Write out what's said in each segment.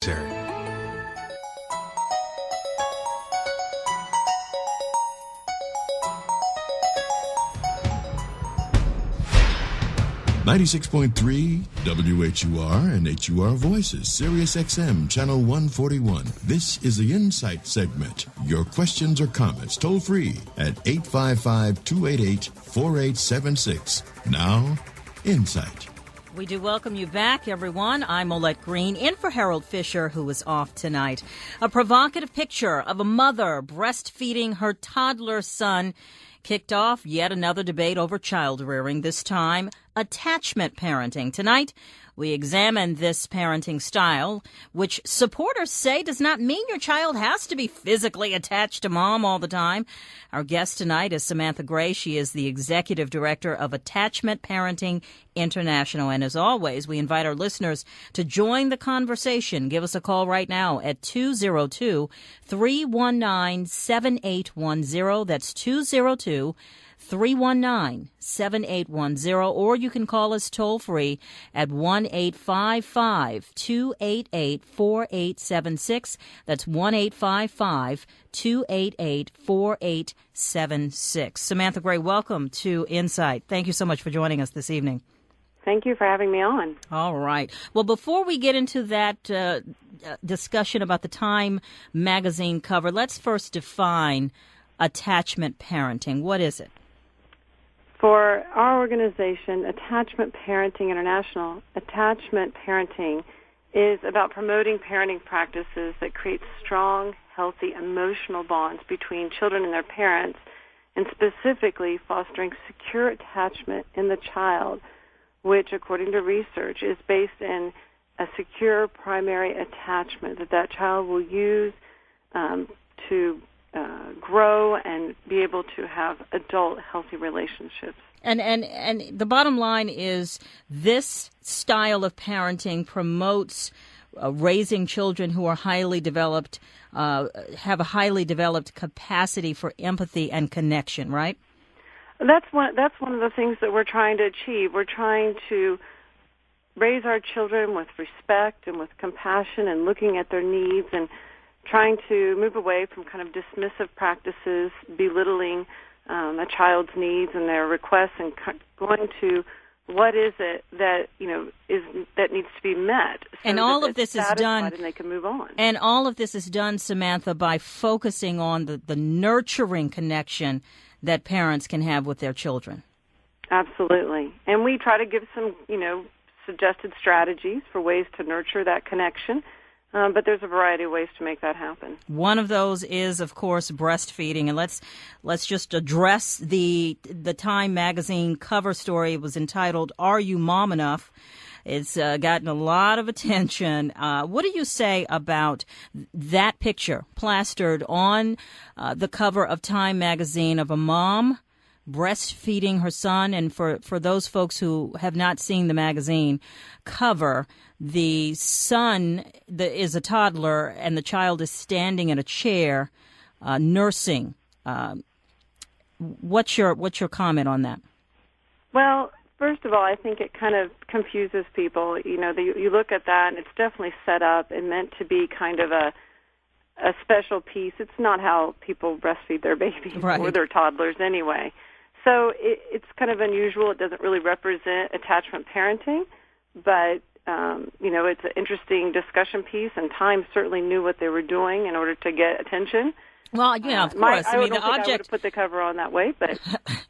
Terry. 96.3 WHUR and HUR Voices, Sirius XM, Channel 141. This is the Insight segment. Your questions or comments toll free at 855-288-4876. Now, Insight. We do welcome you back, everyone. I'm Olette Green, in for Harold Fisher, who is off tonight. A provocative picture of a mother breastfeeding her toddler son kicked off yet another debate over child rearing, this time attachment parenting. Tonight, we examine this parenting style, which supporters say does not mean your child has to be physically attached to mom all the time. Our guest tonight is Samantha Gray. She is the executive director of Attachment Parenting International. And as always, we invite our listeners to join the conversation. Give us a call right now at 202-319-7810. That's 202-319-7810, or you can call us toll-free at 1-855-288-4876. That's 1-855-288-4876. Samantha Gray, welcome to Insight. Thank you so much for joining us this evening. Thank you for having me on. All right. Well, before we get into that discussion about the Time magazine cover, let's first define attachment parenting. What is it? For our organization, Attachment Parenting International, attachment parenting is about promoting parenting practices that create strong, healthy, emotional bonds between children and their parents, and specifically fostering secure attachment in the child, which, according to research, is based in a secure primary attachment that child will use to grow and be able to have adult healthy relationships. And the bottom line is this style of parenting promotes raising children who are highly developed, have a highly developed capacity for empathy and connection, right? That's one of the things that we're trying to achieve. We're trying to raise our children with respect and with compassion and looking at their needs and trying to move away from kind of dismissive practices, belittling a child's needs and their requests, and going to what is it that that needs to be met. So and all of this is done, and they can move on. And all of this is done, Samantha, by focusing on the nurturing connection that parents can have with their children. Absolutely, and we try to give some suggested strategies for ways to nurture that connection. But there's a variety of ways to make that happen. One of those is, of course, breastfeeding. And let's just address the Time magazine cover story. It was entitled, "Are You Mom Enough?" It's gotten a lot of attention. What do you say about that picture plastered on the cover of Time magazine of a mom breastfeeding her son? And for those folks who have not seen the magazine cover, the son is a toddler and the child is standing in a chair nursing. What's your comment on that? Well, first of all, I think it kind of confuses people. You look at that and it's definitely set up and meant to be kind of a special piece. It's not how people breastfeed their babies or their toddlers anyway. So it's kind of unusual. It doesn't really represent attachment parenting, but it's an interesting discussion piece, and Time certainly knew what they were doing in order to get attention. Well, yeah, of course. I would have put the cover on that way, but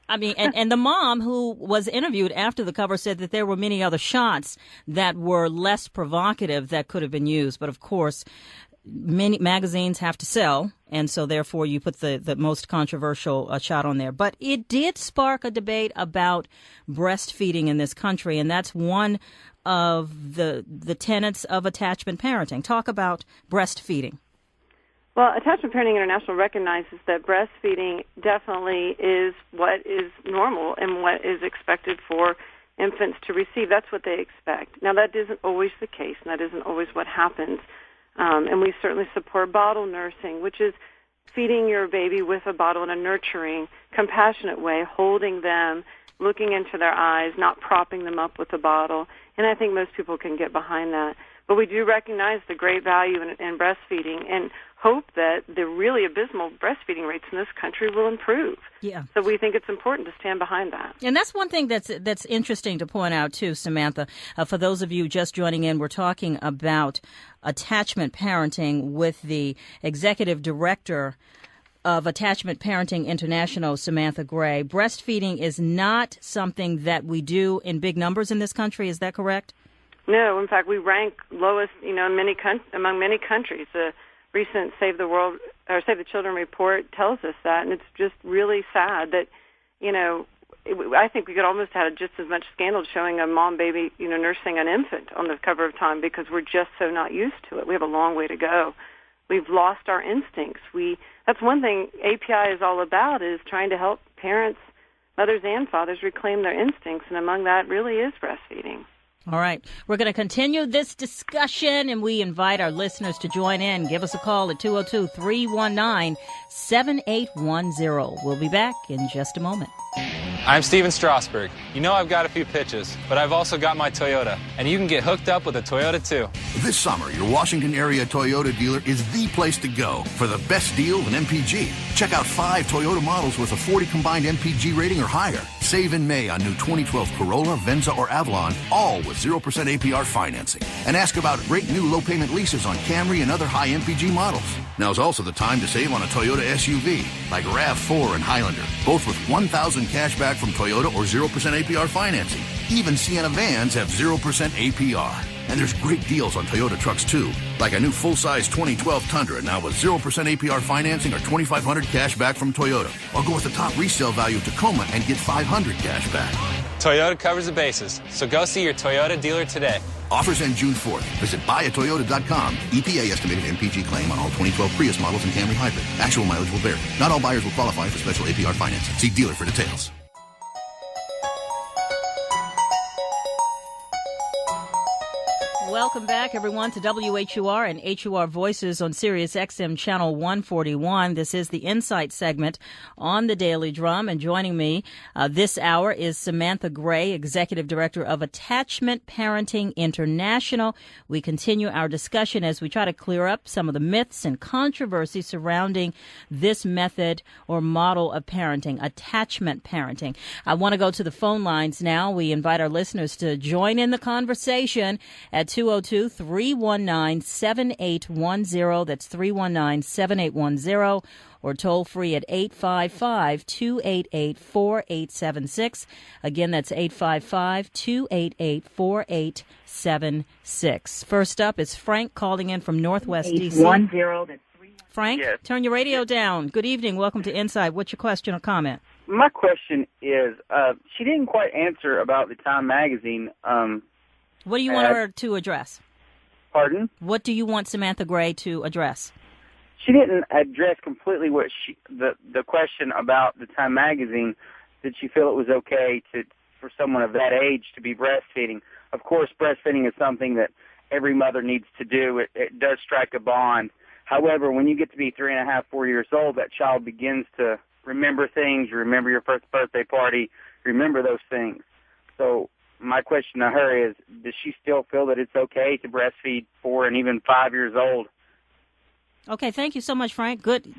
I mean, and the mom who was interviewed after the cover said that there were many other shots that were less provocative that could have been used, but of course, many magazines have to sell, and so therefore you put the most controversial shot on there. But it did spark a debate about breastfeeding in this country, and that's one of the tenets of attachment parenting. Talk about breastfeeding. Well, Attachment Parenting International recognizes that breastfeeding definitely is what is normal and what is expected for infants to receive. That's what they expect. Now, that isn't always the case, and that isn't always what happens. And we certainly support bottle nursing, which is feeding your baby with a bottle in a nurturing, compassionate way, holding them, looking into their eyes, not propping them up with a bottle. And I think most people can get behind that. But we do recognize the great value in breastfeeding and hope that the really abysmal breastfeeding rates in this country will improve. Yeah. So we think it's important to stand behind that. And that's one thing that's interesting to point out, too, Samantha. For those of you just joining in, we're talking about attachment parenting with the executive director of Attachment Parenting International, Samantha Gray. Breastfeeding is not something that we do in big numbers in this country. Is that correct? No, in fact, we rank lowest, among many countries. The recent Save the Children report tells us that, and it's just really sad that, I think we could almost have just as much scandal showing a mom baby, nursing an infant on the cover of Time because we're just so not used to it. We have a long way to go. We've lost our instincts. That's one thing API is all about, is trying to help parents, mothers and fathers, reclaim their instincts, and among that really is breastfeeding. All right. We're going to continue this discussion, and we invite our listeners to join in. Give us a call at 202-319-7810. We'll be back in just a moment. I'm Steven Strasberg. I've got a few pitches, but I've also got my Toyota, and you can get hooked up with a Toyota too. This summer, your Washington area Toyota dealer is the place to go for the best deal in MPG. Check out 5 Toyota models with a 40 combined MPG rating or higher. Save in May on new 2012 Corolla, Venza, or Avalon, all with 0% APR financing. And ask about great new low-payment leases on Camry and other high MPG models. Now's also the time to save on a Toyota SUV, like RAV4 and Highlander, both with $1,000 cash back from Toyota or 0% APR financing. Even Sienna vans have 0% APR. And there's great deals on Toyota trucks, too, like a new full-size 2012 Tundra now with 0% APR financing or $2,500 cash back from Toyota. Or go with the top resale value of Tacoma and get $500 cash back. Toyota covers the bases, so go see your Toyota dealer today. Offers end June 4th. Visit buyatoyota.com. EPA estimated MPG claim on all 2012 Prius models and Camry Hybrid. Actual mileage will vary. Not all buyers will qualify for special APR financing. See dealer for details. Welcome back, everyone, to WHUR and HUR Voices on Sirius XM Channel 141. This is the Insight segment on the Daily Drum, and joining me this hour is Samantha Gray, Executive Director of Attachment Parenting International. We continue our discussion as we try to clear up some of the myths and controversy surrounding this method or model of parenting, attachment parenting. I want to go to the phone lines now. We invite our listeners to join in the conversation at 202-319-7810. That's 319-7810. Or toll free at 855-288-4876. Again, that's 855-288-4876. First up is Frank calling in from Northwest D.C. Frank, yes. Turn your radio down. Good evening. Welcome to Insight. What's your question or comment? My question is, she didn't quite answer about the Time magazine. What do you want her to address? Pardon? What do you want Samantha Gray to address? She didn't address completely what the question about the Time magazine. Did she feel it was okay for someone of that age to be breastfeeding? Of course, breastfeeding is something that every mother needs to do. It does strike a bond. However, when you get to be 3.5, 4 years old, that child begins to remember things. You remember your first birthday party. Remember those things. So my question to her is, does she still feel that it's okay to breastfeed 4 and even 5 years old? Okay, thank you so much, Frank. Good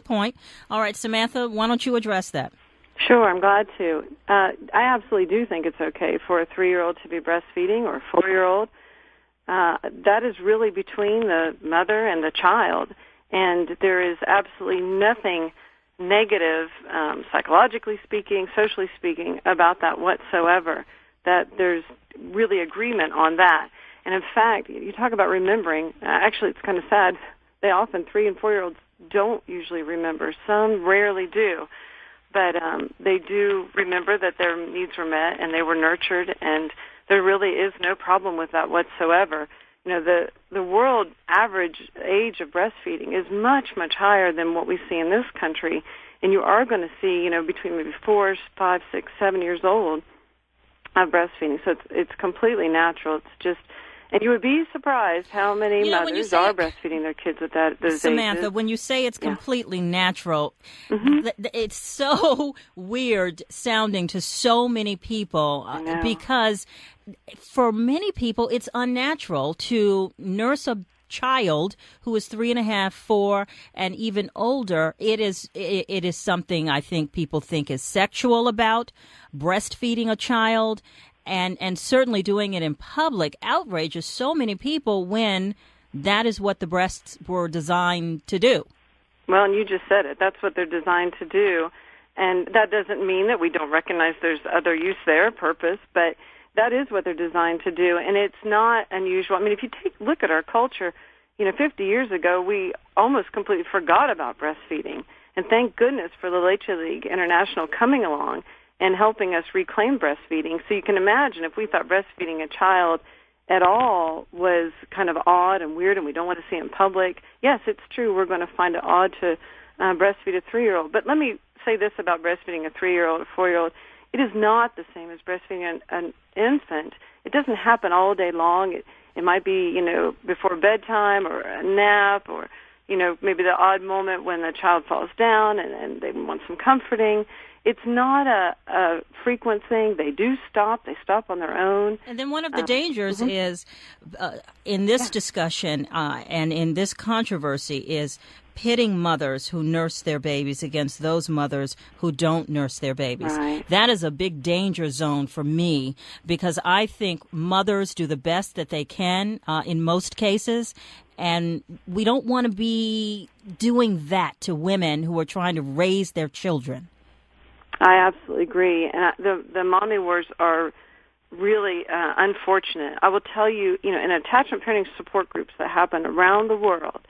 point. All right, Samantha, why don't you address that? Sure, I'm glad to. I absolutely do think it's okay for a 3-year-old to be breastfeeding or a 4-year-old. That is really between the mother and the child, and there is absolutely nothing negative, psychologically speaking, socially speaking, about that whatsoever. That there's really agreement on that. And in fact, you talk about remembering, actually it's kind of sad. They often, 3- and 4-year-olds, don't usually remember. Some rarely do. But they do remember that their needs were met and they were nurtured, and there really is no problem with that whatsoever. The world average age of breastfeeding is much, much higher than what we see in this country. And you are going to see, between maybe 4, 5, 6, 7 years old of breastfeeding. So it's completely natural. It's just, and you would be surprised how many mothers are breastfeeding their kids with those Samantha, ages. when you say it's completely natural, it's so weird sounding to so many people because for many people, it's unnatural to nurse a child who is 3.5, 4, and even older. It is something I think people think is sexual about breastfeeding a child, and certainly doing it in public outrages so many people when that is what the breasts were designed to do. Well, and you just said it. That's what they're designed to do. And that doesn't mean that we don't recognize there's other use there, purpose, but that is what they're designed to do. And it's not unusual. I mean, if you look at our culture, 50 years ago, we almost completely forgot about breastfeeding. And thank goodness for the Leche League International coming along and helping us reclaim breastfeeding. So you can imagine if we thought breastfeeding a child at all was kind of odd and weird and we don't want to see it in public, yes, it's true, we're going to find it odd to breastfeed a 3-year-old. But let me say this about breastfeeding a 3-year-old or 4-year-old. It is not the same as breastfeeding an infant. It doesn't happen all day long. It might be, before bedtime or a nap or, maybe the odd moment when the child falls down and they want some comforting. It's not a frequent thing. They do stop. They stop on their own. And then one of the dangers is, in this discussion and in this controversy, is pitting mothers who nurse their babies against those mothers who don't nurse their babies. Right. That is a big danger zone for me because I think mothers do the best that they can in most cases, and we don't want to be doing that to women who are trying to raise their children. I absolutely agree. And the mommy wars are really unfortunate. I will tell you, in attachment parenting support groups that happen around the world,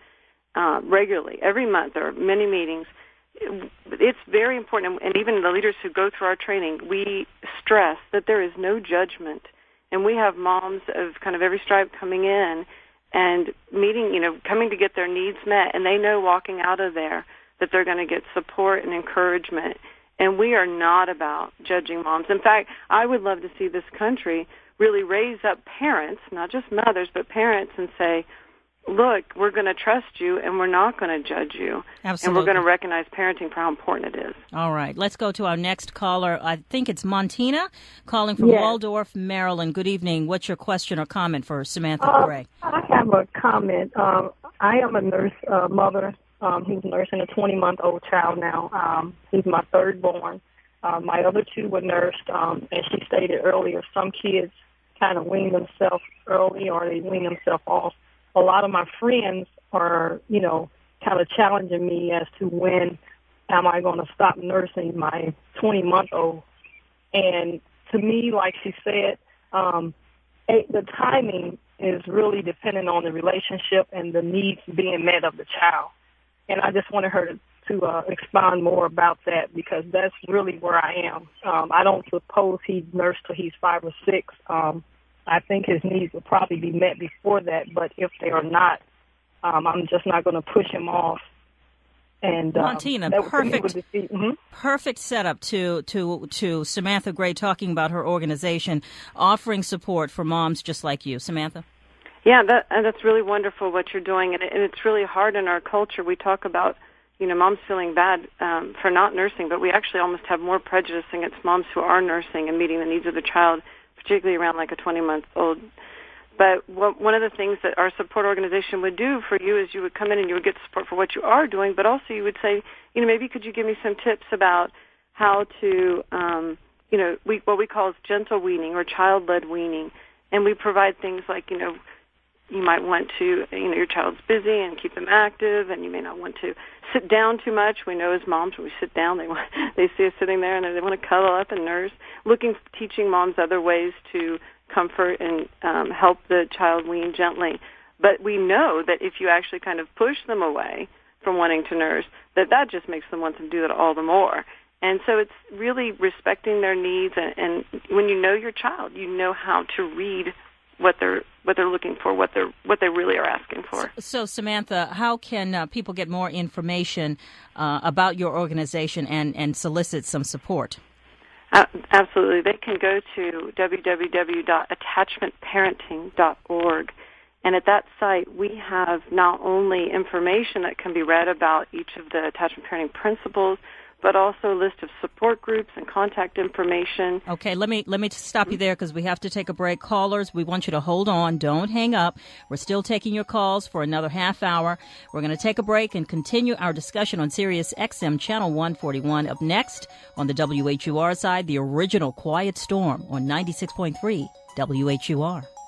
regularly, every month. There are many meetings. It's very important, and even the leaders who go through our training, we stress that there is no judgment. And we have moms of kind of every stripe coming in and coming to get their needs met, and they know walking out of there that they're going to get support and encouragement. And we are not about judging moms. In fact, I would love to see this country really raise up parents, not just mothers, but parents, and say, look, we're going to trust you, and we're not going to judge you. Absolutely. And we're going to recognize parenting for how important it is. All right. Let's go to our next caller. I think it's Montina calling from Waldorf, Maryland. Good evening. What's your question or comment for Samantha Gray? I have a comment. I am a nurse mother who's nursing a 20-month-old child now. He's my third born. My other two were nursed. As she stated earlier, some kids kind of wean themselves early or they wean themselves off. A lot of my friends are, kind of challenging me as to when am I going to stop nursing my 20-month-old. And to me, like she said, the timing is really dependent on the relationship and the needs being met of the child. And I just wanted her to expound more about that because that's really where I am. I don't suppose he'd nurse till he's 5 or 6. I think his needs will probably be met before that, but if they are not, I'm just not going to push him off. And Montina, perfect setup to Samantha Gray talking about her organization, offering support for moms just like you. Samantha? Yeah, that's really wonderful what you're doing, and it's really hard in our culture. We talk about, moms feeling bad for not nursing, but we actually almost have more prejudice against moms who are nursing and meeting the needs of the child, particularly around like a 20-month-old. But one of the things that our support organization would do for you is you would come in and you would get support for what you are doing, but also you would say, maybe could you give me some tips about how to, what we call is gentle weaning or child-led weaning. And we provide things like, you might want to, your child's busy and keep them active, and you may not want to sit down too much. We know as moms, when we sit down, they see us sitting there and they want to cuddle up and nurse. Teaching moms other ways to comfort and help the child wean gently. But we know that if you actually kind of push them away from wanting to nurse, that just makes them want to do that all the more. And so it's really respecting their needs, and when you know your child, you know how to read what they're looking for, what they really are asking for. So Samantha, how can people get more information about your organization and solicit some support? Absolutely. They can go to www.attachmentparenting.org. And at that site, we have not only information that can be read about each of the attachment parenting principles, but also a list of support groups and contact information. Okay, let me stop you there because we have to take a break. Callers, we want you to hold on. Don't hang up. We're still taking your calls for another half hour. We're going to take a break and continue our discussion on Sirius XM Channel 141. Up next, on the WHUR side, the original Quiet Storm on 96.3 WHUR.